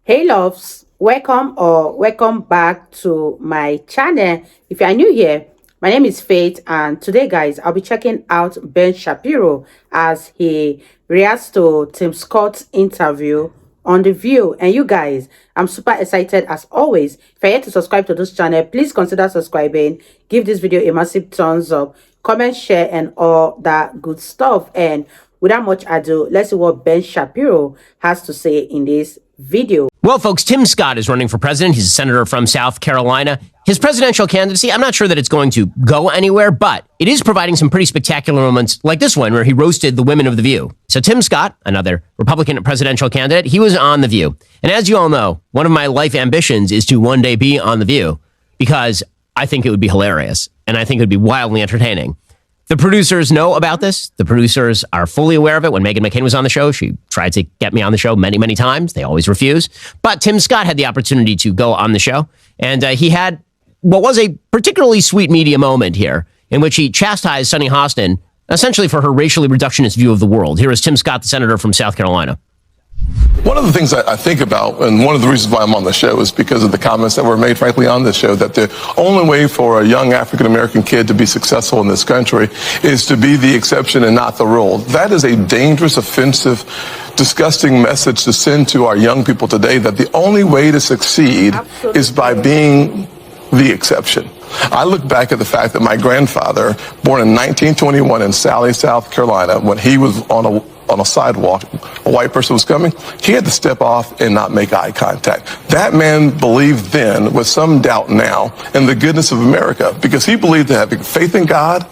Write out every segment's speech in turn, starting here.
Hey loves, welcome back to my channel. If you are new here, my name is Faith, and today guys I'll be checking out Ben Shapiro as he reacts to Tim Scott's interview on The View. And you guys, I'm super excited as always. If you're yet to subscribe to this channel, please consider subscribing, give this video a massive thumbs up, comment, share, and all that good stuff. And without much ado, let's see what Ben Shapiro has to say in this video. Well, folks, Tim Scott is running for president. He's a senator from South Carolina. His presidential candidacy, I'm not sure that it's going to go anywhere, but it is providing some pretty spectacular moments like this one where he roasted the women of The View. So Tim Scott, another Republican presidential candidate, he was on The View. And as you all know, one of my life ambitions is to one day be on The View because I think it would be hilarious and I think it would be wildly entertaining. The producers know about this. The producers are fully aware of it. When Meghan McCain was on the show, she tried to get me on the show many, many times. They always refuse. But Tim Scott had the opportunity to go on the show. And he had what was a particularly sweet media moment here in which he chastised Sunny Hostin essentially for her racially reductionist view of the world. Here is Tim Scott, the senator from South Carolina. One of the things I think about, and one of the reasons why I'm on the show, is because of the comments that were made, frankly, on this show, that the only way for a young African-American kid to be successful in this country is to be the exception and not the rule. That is a dangerous, offensive, disgusting message to send to our young people today, that the only way to succeed is by being the exception. I look back at the fact that my grandfather, born in 1921 in Sally, South Carolina, when he was on a sidewalk, a white person was coming, he had to step off and not make eye contact. That man believed then, with some doubt now, in the goodness of America, because he believed that having faith in God,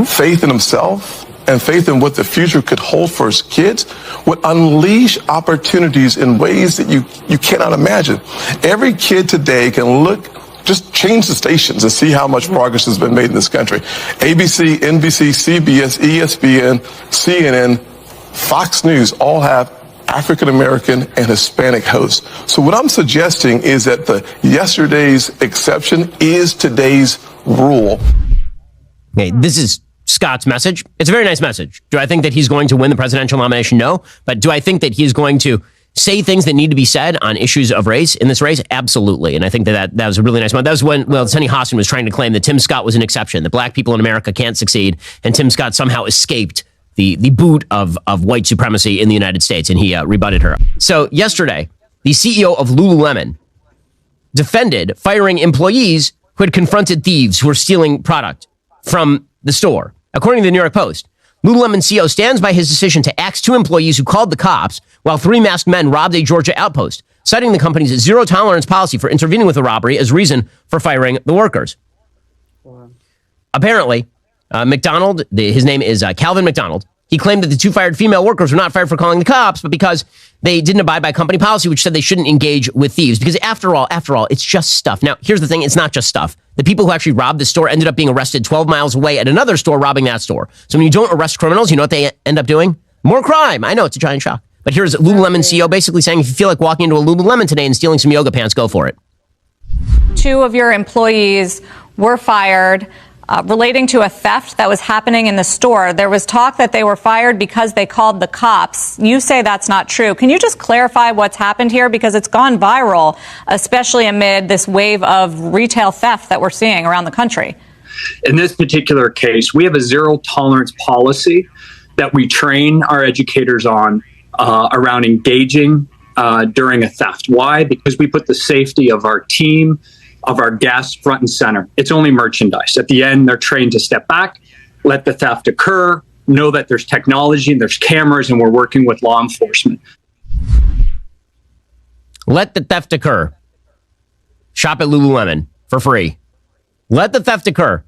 faith in himself, and faith in what the future could hold for his kids would unleash opportunities in ways that you cannot imagine. Every kid today can look, just change the stations and see how much progress has been made in this country. ABC, NBC, CBS, ESPN, CNN, Fox News all have African-American and Hispanic hosts. So what I'm suggesting is that the yesterday's exception is today's rule. Okay, this is Scott's message. It's a very nice message. Do I think that he's going to win the presidential nomination? No. But do I think that he's going to say things that need to be said on issues of race in this race? Absolutely. And I think that was a really nice one. That was when, Sunny Hostin was trying to claim that Tim Scott was an exception, that black people in America can't succeed, and Tim Scott somehow escaped the boot of white supremacy in the United States, and he rebutted her. So yesterday, the CEO of Lululemon defended firing employees who had confronted thieves who were stealing product from the store. According to the New York Post, Lululemon CEO stands by his decision to axe two employees who called the cops while three masked men robbed a Georgia outpost, citing the company's zero-tolerance policy for intervening with the robbery as reason for firing the workers. Wow. Apparently, McDonald, his name is Calvin McDonald, he claimed that the two fired female workers were not fired for calling the cops, but because they didn't abide by company policy, which said they shouldn't engage with thieves. Because after all, it's just stuff. Now, here's the thing. It's not just stuff. The people who actually robbed the store ended up being arrested 12 miles away at another store robbing that store. So when you don't arrest criminals, you know what they end up doing? More crime. I know, it's a giant shock. But here's Lululemon CEO basically saying, if you feel like walking into a Lululemon today and stealing some yoga pants, go for it. Two of your employees were fired relating to a theft that was happening in the store. There was talk that they were fired because they called the cops. You say that's not true. Can you just clarify what's happened here? Because it's gone viral, especially amid this wave of retail theft that we're seeing around the country. In this particular case, we have a zero tolerance policy that we train our educators on around engaging during a theft. Why? Because we put the safety of our team, of our guests front and center. It's only merchandise. At the end, they're trained to step back, let the theft occur, know that there's technology and there's cameras, and we're working with law enforcement. Let the theft occur. Shop at Lululemon for free. Let the theft occur.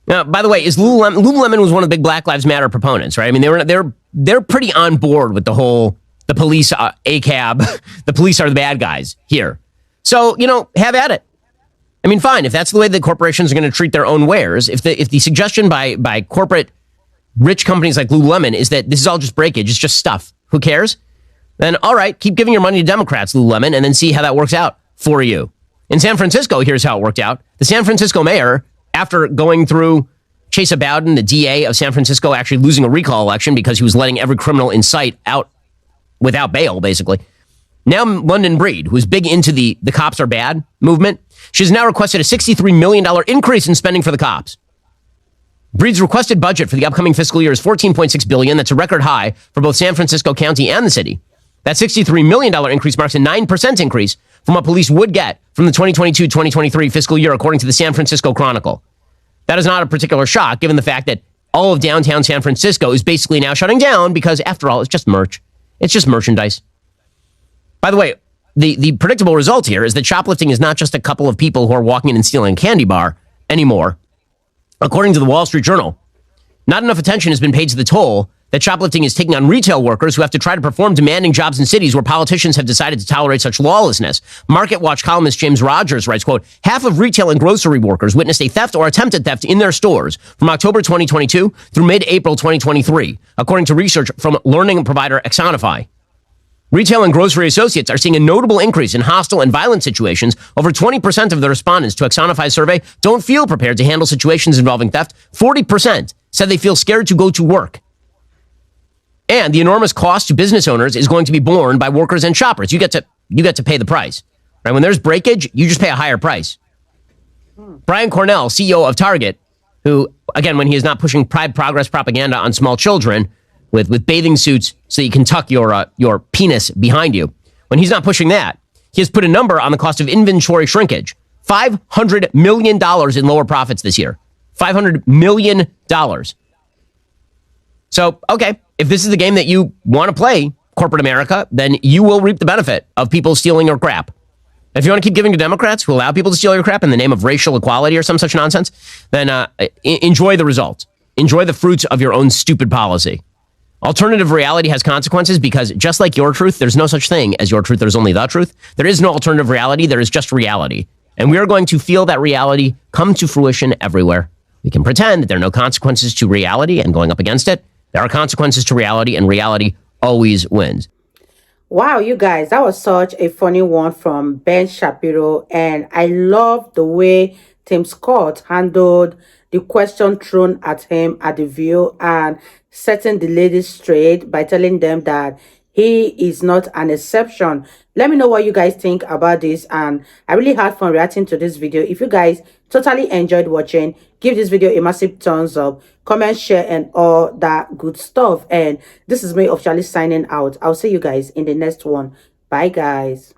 Now, by the way, Lululemon was one of the big Black Lives Matter proponents, right? I mean, they're pretty on board with the whole, the police, ACAB, the police are the bad guys here. So, have at it. I mean, fine. If that's the way that corporations are going to treat their own wares, if the suggestion by corporate rich companies like Lululemon is that this is all just breakage, it's just stuff, who cares? Then, all right, keep giving your money to Democrats, Lululemon, and then see how that works out for you. In San Francisco, here's how it worked out. The San Francisco mayor, after going through Chesa Bowden, the DA of San Francisco, actually losing a recall election because he was letting every criminal in sight out without bail, basically. Now London Breed, who's big into the cops are bad movement, she's now requested a $63 million increase in spending for the cops. Breed's requested budget for the upcoming fiscal year is $14.6 billion. That's a record high for both San Francisco County and the city. That $63 million increase marks a 9% increase from what police would get from the 2022-2023 fiscal year, according to the San Francisco Chronicle. That is not a particular shock, given the fact that all of downtown San Francisco is basically now shutting down because, after all, it's just merch. It's just merchandise. By the way, the predictable result here is that shoplifting is not just a couple of people who are walking in and stealing a candy bar anymore. According to the Wall Street Journal, not enough attention has been paid to the toll that shoplifting is taking on retail workers who have to try to perform demanding jobs in cities where politicians have decided to tolerate such lawlessness. Market Watch columnist James Rogers writes, quote, half of retail and grocery workers witnessed a theft or attempted theft in their stores from October 2022 through mid-April 2023, according to research from learning provider Exonify. Retail and grocery associates are seeing a notable increase in hostile and violent situations. Over 20% of the respondents to Exonify's survey don't feel prepared to handle situations involving theft. 40% said they feel scared to go to work. And the enormous cost to business owners is going to be borne by workers and shoppers. You get to pay the price. Right? When there's breakage, you just pay a higher price. Brian Cornell, CEO of Target, who, again, when he is not pushing Pride Progress propaganda on small children with bathing suits so you can tuck your penis behind you, when he's not pushing that, he has put a number on the cost of inventory shrinkage. $500 million in lower profits this year. $500 million. So, okay, if this is the game that you want to play, corporate America, then you will reap the benefit of people stealing your crap. If you want to keep giving to Democrats who allow people to steal your crap in the name of racial equality or some such nonsense, then enjoy the results. Enjoy the fruits of your own stupid policy. Alternative reality has consequences because just like your truth, there's no such thing as your truth. There's only the truth. There is no alternative reality. There is just reality. And we are going to feel that reality come to fruition everywhere. We can pretend that there are no consequences to reality and going up against it. There are consequences to reality, and reality always wins. Wow, you guys, that was such a funny one from Ben Shapiro. And I love the way Tim Scott handled the question thrown at him at The View and setting the ladies straight by telling them that he is not an exception. Let me know what you guys think about this, and I really had fun reacting to this video. If you guys totally enjoyed watching, give this video a massive thumbs up, comment, share, and all that good stuff. And this is me officially signing out. I'll see you guys in the next one. Bye guys.